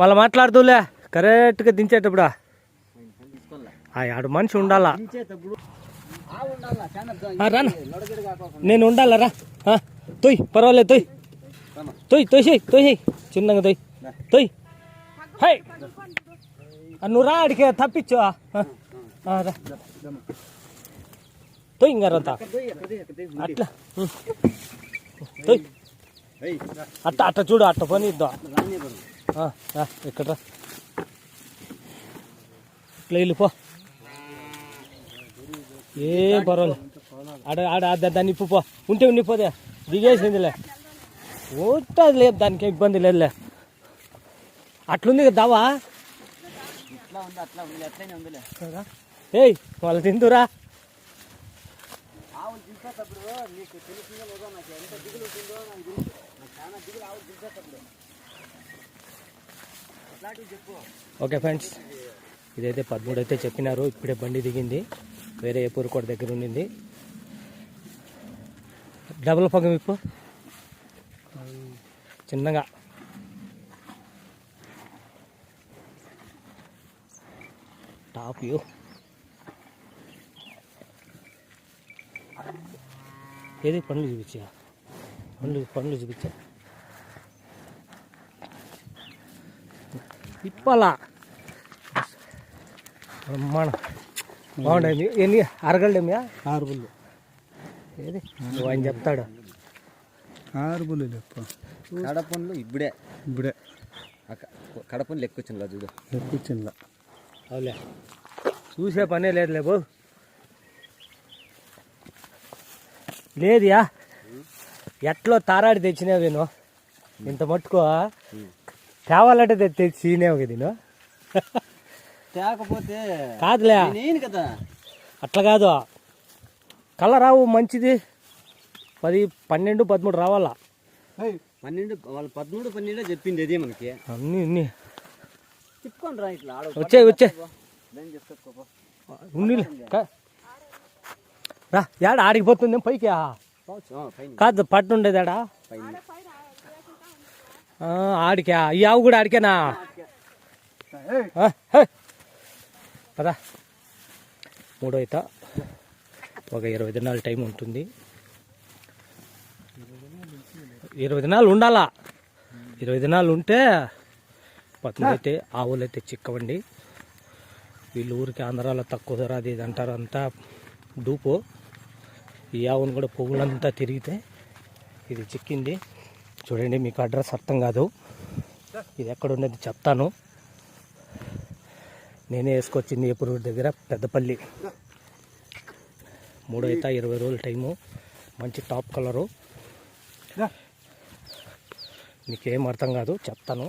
మళ్ళీ మాట్లాడుతూలే కరెక్ట్గా దించేటప్పుడు ఆడు మనిషి ఉండాలా. రానా నేను ఉండాలా రా. తొయ్ పర్వాలేదు తొయ్ తొయ్ తోసేయి తోసేయి చిన్నగా తొయ్ తొయ్. హై నువ్వు రా అడిగే తప్పించు రా తొయ్ ఇంకారంతా అట్లా తొయ్ అట్ట అట్ట చూడు అట్ట పని ఇద్దాం ఇక్కడ ఇట్లా వెళ్ళిపో ఏం పర్వాలేదు. ఆడ దాన్ని ఇప్పుపో ఉంటే ఉండిపోతే దిగేసిందిలే ఉంటుంది లేదు దానికి ఇబ్బంది లేదులే. అట్లుంది కదా దావా ఏయ్ వాళ్ళు తిందురా. ఓకే ఫ్రెండ్స్, ఇదైతే 13 అయితే చెప్పినారు. ఇప్పుడే బండి దిగింది, వేరే ఏపూరుకోట దగ్గర ఉండింది. డబుల్ పగం ఇప్పు చిన్నగా టాప్ యూ ఏది పండ్లు చూపించా పండ్లు చూపించా ఇప్పలా మన బాగుండేది. ఎన్ని అరగళ్ళేమ్యా 6 బుల్లు ఏది ఆయన చెప్తాడు 6 బుల్లు కడపండ్లు ఇప్పుడే కడపండ్లు లెక్కొచ్చిందా చూడు లెక్కొచ్చిందా అవులే చూసే పనే లేదులే బో లేదుయా. ఎట్లో తారాడి తెచ్చినావు నేను ఇంత మట్టుకో తేవాలంటే తెచ్చినేవు కదా నేను తేకపోతే కాదులే కదా అట్లా కాదు కలర్ రావు మంచిది 10, 12, 13 రావాలా. 12 వాళ్ళు 13, 12 చెప్పింది అదే మనకి అన్ని తిప్పుకొని రా ఇట్లా వచ్చే రా ఏడ ఆడికిపోతుంది పైకి కాదు పట్టుండేది ఆడ ఆడికా ఈ ఆవు కూడా ఆడికేనా పదా 3 అయితే ఒక 20 దినాలు టైం ఉంటుంది. 20 దినాలు ఉండాలా. 20 దినాలు ఉంటే 13 అయితే ఆవులు అయితే చిక్కవండి. వీళ్ళు ఊరికి ఆంధ్రాలో తక్కువ ధర అది ఇది అంటారు, అంతా డూపు. ఈ ఆవును కూడా పువ్వులంతా తిరిగితే ఇది చిక్కింది. చూడండి, మీకు అడ్రస్ అర్థం కాదు, ఇది ఎక్కడ ఉన్నది చెప్తాను. నేనే వేసుకొచ్చింది ఏపూరు దగ్గర పెద్దపల్లి. 3 అయితే 20 రోజుల టైము. మంచి టాప్ కలరు. నీకేం అర్థం కాదు చెప్తాను.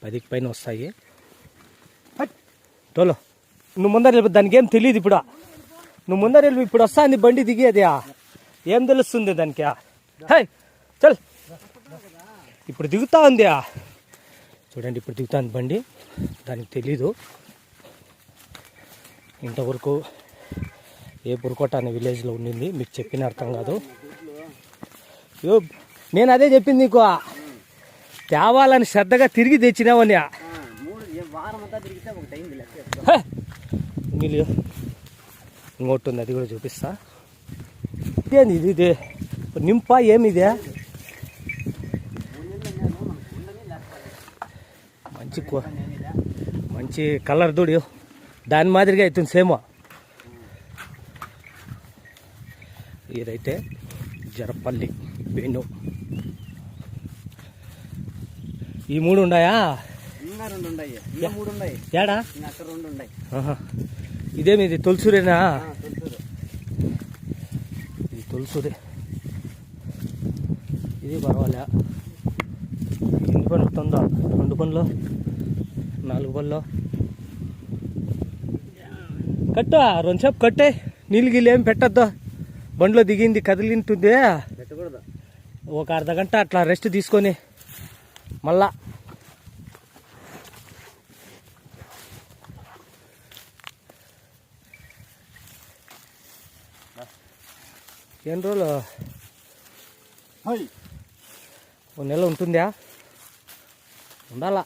10కి పైన వస్తాయి. తోలో నువ్వు ముందర వెళ్ళి, దానికి ఏం తెలియదు ఇప్పుడు. నువ్వు ముందర వెళ్ళి ఇప్పుడు వస్తుంది బండి దిగేది, ఏం తెలుస్తుంది దానికి? హై చల్ ఇప్పుడు దిగుతా ఉంది. చూడండి ఇప్పుడు దిగుతుంది బండి, దానికి తెలీదు. ఇంతవరకు ఏపూరుకోట అనే విలేజ్లో ఉండింది, మీకు చెప్పిన అర్థం కాదు. నేను అదే చెప్పింది నీకు, తేవాలని శ్రద్ధగా తిరిగి తెచ్చినావని. ఇంకోటి ఉంది, అది కూడా చూపిస్తా. ఇదేంది ఇది నింపా ఏమిదే? మంచి కలర్ దూడి దాని మాదిరిగా అవుతుంది సేమ్. ఇదైతే జరపల్లి వేణు. ఈ 3 ఉన్నాయా? ఏడా ఇదేమి ఇది తొలసూరేనా? ఇది తొలసూరే. ఇది పర్వాలే. ఎన్ని పనులు తొందో? 2 పనులు 4 పనులు కట్టు. 2 సేపు కట్టే, నీళ్ళు గిల్లు ఏం పెట్టద్దు. బండిలో దిగింది కదిలింటుంది, ఒక అర్ధగంట అట్లా రెస్ట్ తీసుకొని మళ్ళా ఎన్ని రోజులు ఓ నెల ఉంటుందా? ఉండాలా,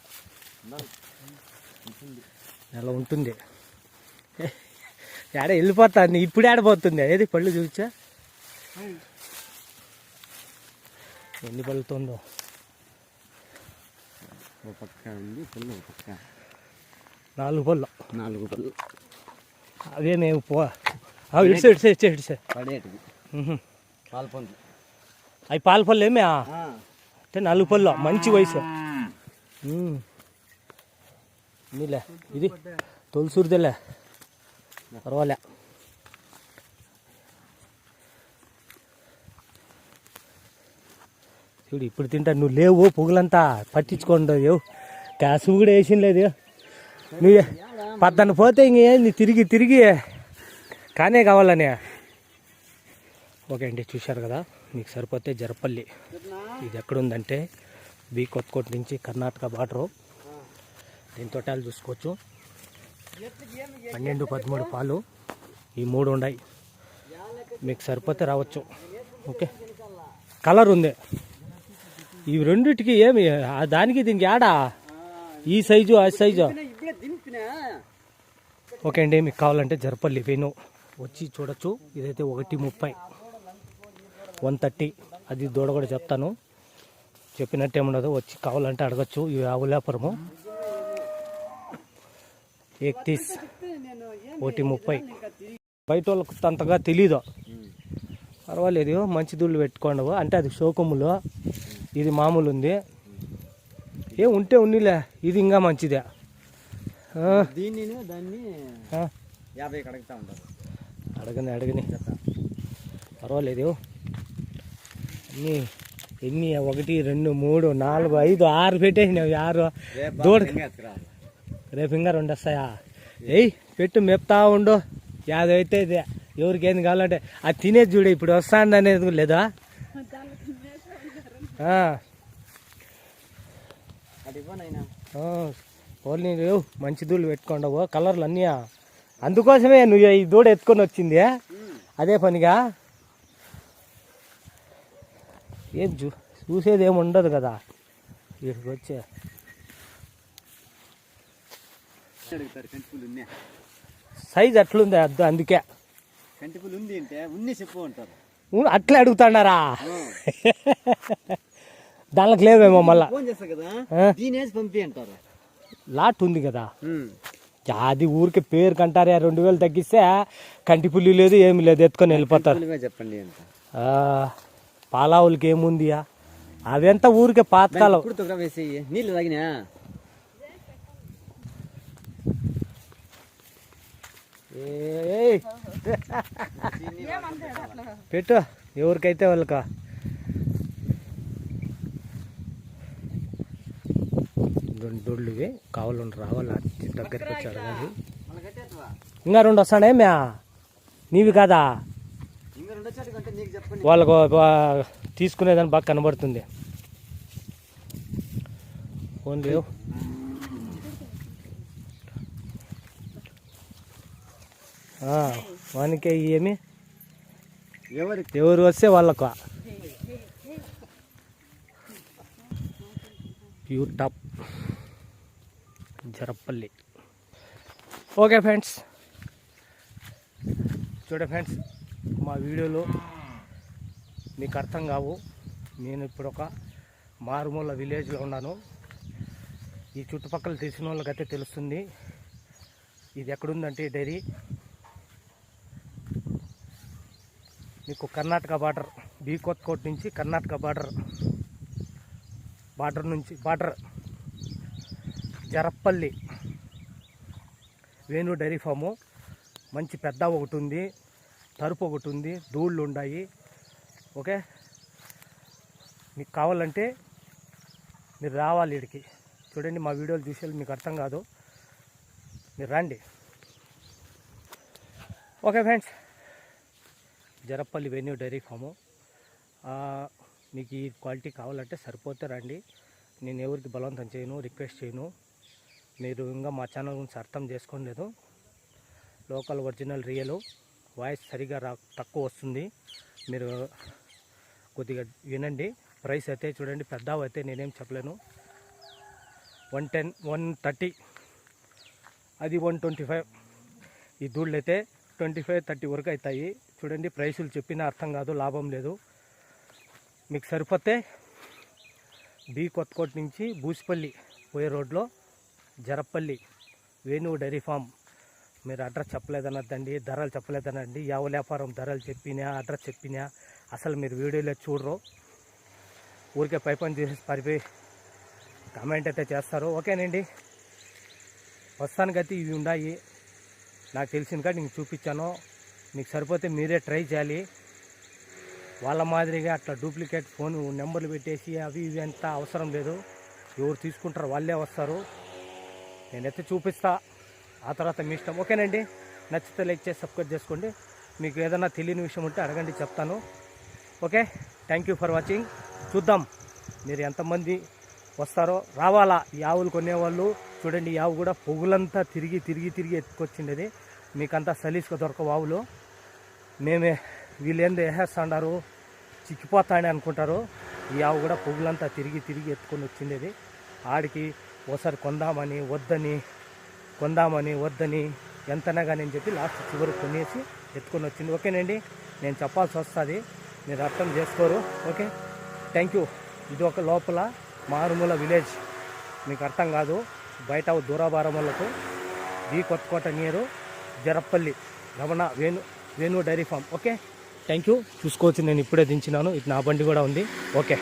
నెల ఉంటుంది. ఏడ వెళ్ళిపోతుంది, ఇప్పుడు ఆడపోతుంది. ఏది పళ్ళు చూచా ఎన్ని పళ్ళుతుందో. పక్క ఉంది పళ్ళు, పక్క 4 పళ్ళు. 4 పళ్ళు. అవే మేము ఇడిసే పడేటివి పాల పండు. అవి పాల పళ్ళు ఏమే అంటే 4 పళ్ళు మంచి వయసు. నీలే ఇది తొలసూరుదేలే, పర్వాలే. చూడు ఇప్పుడు తింటా, నువ్వు లేవు పొగులంతా పట్టించుకోండి. కాసు కూడా వేసిన లేదు. నువ్వు పద్దన పోతే ఇంకేంది తిరిగి తిరిగి కానే కావాలని. ఓకే అండి, చూశారు కదా. మీకు సరిపోతే జరపల్లి. ఇది ఎక్కడుందంటే బి కొత్తకోట నుంచి కర్ణాటక బార్డరు. దీని తోటాలు చూసుకోవచ్చు. 12-13 పాలు ఈ 3 ఉన్నాయి. మీకు సరిపోతే రావచ్చు. ఓకే, కలర్ ఉంది. ఇవి రెండిటికి ఏమి దానికి దీనికి ఆడా ఈ సైజు ఆ సైజు. ఓకే అండి, మీకు కావాలంటే జరపల్లి వెను వచ్చి చూడొచ్చు. ఇదైతే 1:30, 130. అది దూడ కూడా చెప్తాను, చెప్పినట్టు ఏముండదు. వచ్చి కావాలంటే అడగచ్చు. ఇవి ఆవులాపురము 31, 1:30. బయట వాళ్ళకు అంతగా తెలీదు. పర్వాలేదు, మంచి దూళ్ళు పెట్టుకోండి. అంటే అది షోకములు, ఇది మామూలు ఉంది. ఏ ఉంటే ఉన్నిలే, ఇది ఇంకా మంచిదే. దీన్ని దాన్ని 50 అడుగుతా ఉంటారు. అడగని పర్వాలేదు. ఎన్ని 1, 2, 3, 4, 5, 6 పెట్టేసినావు. 6 దూడ రేపు ఇంకా 2 వస్తాయా? ఏయ్ పెట్టు, మెప్తా ఉండు. 50 అయితే ఇది ఎవరికి ఏంది కావాలంటే అది తినేది చూడే. ఇప్పుడు వస్తాంది అనేది లేదా? ఓన్లీ మంచి దూళ్ళు పెట్టుకోండవు. కలర్లు అన్నీ అందుకోసమే నువ్వు ఈ దూడ ఎత్తుకొని వచ్చింది. అదే పనిగా ఏం చూసేది ఏమి ఉండదు కదా వీటికి వచ్చే. సైజ్ అట్లుంది అందుకే కంటిపులు ఉంది అంటే ఉన్ని చెప్పు అంటారు. అట్లే అడుగుతాడారా? దానికి లేవేమో మళ్ళా ఫోన్ చేస్తా కదా, దీనేసి పంపి అంటారు. లాట్ ఉంది కదా, అది ఊరికి పేరు కంటారు. 2000 తగ్గిస్తే కంటి పుల్లి లేదు, ఏమి లేదు, ఎత్తుకొని వెళ్ళిపోతారు. చెప్పండి అంత పాలావులకి ఏముంది? అదంతా ఊరికే పాతకాలం. నీళ్ళు తాగినా పెట్టు ఎవరికైతే వాళ్ళక. దొడ్లు ఇవి కావాలి రావాలి. దగ్గరికి వచ్చాడు అది. ఇంకా 2 వస్తాడే మ్యా నీవి కాదా? వాళ్ళకు తీసుకునేదాన్ని బాగా కనబడుతుంది. ఓన్లీ వానికే ఏమి ఎవరు వస్తే వాళ్ళకు ప్యూర్ టాప్ జరపల్లి. ఓకే ఫ్రెండ్స్, ఫ్రెండ్స్ మా వీడియోలో మీకు అర్థం కావు. నేను ఇప్పుడు ఒక మారుమూల విలేజ్లో ఉన్నాను. ఈ చుట్టుపక్కల తెలిసిన వాళ్ళకైతే తెలుస్తుంది. ఇది ఎక్కడుందంటే డైరీ మీకు కర్ణాటక బార్డర్, బి కొత్తకోట నుంచి Karnataka border Jarapalli Venu dairy farm. మంచి పెద్ద ఒకటి ఉంది, తరుపు ఒకటి ఉంది, దూళ్ళు ఉన్నాయి. ఓకే, మీకు కావాలంటే మీరు రావాలి ఇక్కడికి. చూడండి, మా వీడియోలు చూసేది మీకు అర్థం కాదు, మీరు రండి. Okay friends, Jarapalli Venu dairy farm. మీకు ఈ క్వాలిటీ కావాలంటే సరిపోతే రండి. నేను ఎవరికి బలవంతం చేయను, రిక్వెస్ట్ చేయను. మీరు ఇంకా మా ఛానల్ గురించి అర్థం చేసుకోలేదు. లోకల్ ఒరిజినల్ రియల్ వాయిస్ సరిగా తక్కువ వస్తుంది. మీరు కొద్దిగా వినండి. ప్రైస్ అయితే చూడండి, పెద్దవి అయితే నేనేం చెప్పలేను. 110, 130, అది 125. ఈ దూళ్ళు అయితే 25, 30 వరకు అవుతాయి. చూడండి, ప్రైసులు చెప్పినా అర్థం కాదు, లాభం లేదు. మీకు సరిపోతే కొత్తకోట నుంచి బూసిపల్లి పోయే రోడ్లో జరపల్లి వేణు డైరీ ఫామ్. మీరు అడ్రస్ చెప్పలేదన్నదండి, ధరలు చెప్పలేదనండి. యావ వ్యాపారం ధరలు చెప్పినా, అడ్రస్ చెప్పినా అసలు మీరు వీడియోలో చూడరు. ఊరికే పైపని చేసి పరిపోయి కామెంట్ అయితే చేస్తారు. ఓకేనండి, ప్రస్తుతానికైతే ఇవి ఉన్నాయి. నాకు తెలిసిన కాదు నేను చూపించాను. మీకు సరిపోతే మీరే ట్రై చేయాలి. వాళ్ళ మాదిరిగా అట్లా డూప్లికేట్ ఫోన్ నెంబర్లు పెట్టేసి అవి ఇవి అంతా అవసరం లేదు. ఎవరు తీసుకుంటారో వాళ్ళే వస్తారు. నేనైతే చూపిస్తా, ఆ తర్వాత మీ ఇష్టం. ఓకేనండి, నచ్చితే లైక్ చేసి సబ్స్క్రైబ్ చేసుకోండి. మీకు ఏదైనా తెలియని విషయం ఉంటే అడగండి, చెప్తాను. Okay, thank you for watching. చూద్దాం మీరు ఎంతమంది వస్తారో. రావాలా ఈ ఆవులు కొనేవాళ్ళు. చూడండి, ఈ ఆవు కూడా పొగులంతా తిరిగి తిరిగి తిరిగి ఎత్తుకొచ్చిండేది. మీకంతా సలీస్గా దొరకవు ఆవులు. మేమే వీళ్ళేందో వేసేస్తాడారు, చిక్కిపోతాయని అనుకుంటారు. ఈ ఆవు కూడా పొగులంతా తిరిగి తిరిగి ఎత్తుకొని వచ్చిండేది. ఆడికి ఒకసారి కొందామని వద్దని ఎంతనా కానీ అని చెప్పి లాస్ట్ చివరికి కొనేసి ఎత్తుకొని వచ్చింది. ఓకేనండి, నేను చెప్పాల్సి వస్తుంది, మీరు అర్థం చేసుకోరు. Okay, thank you. ఇది ఒక లోపల మారుమూల విలేజ్, మీకు అర్థం కాదు. బయట దూరాభారం వాళ్ళకు Kothakota near Jarapalli Ramana Venu dairy farm. Okay, thank you. చూసుకోవచ్చు, నేను ఇప్పుడే దించినాను. ఇది నా బండి కూడా ఉంది. ఓకే.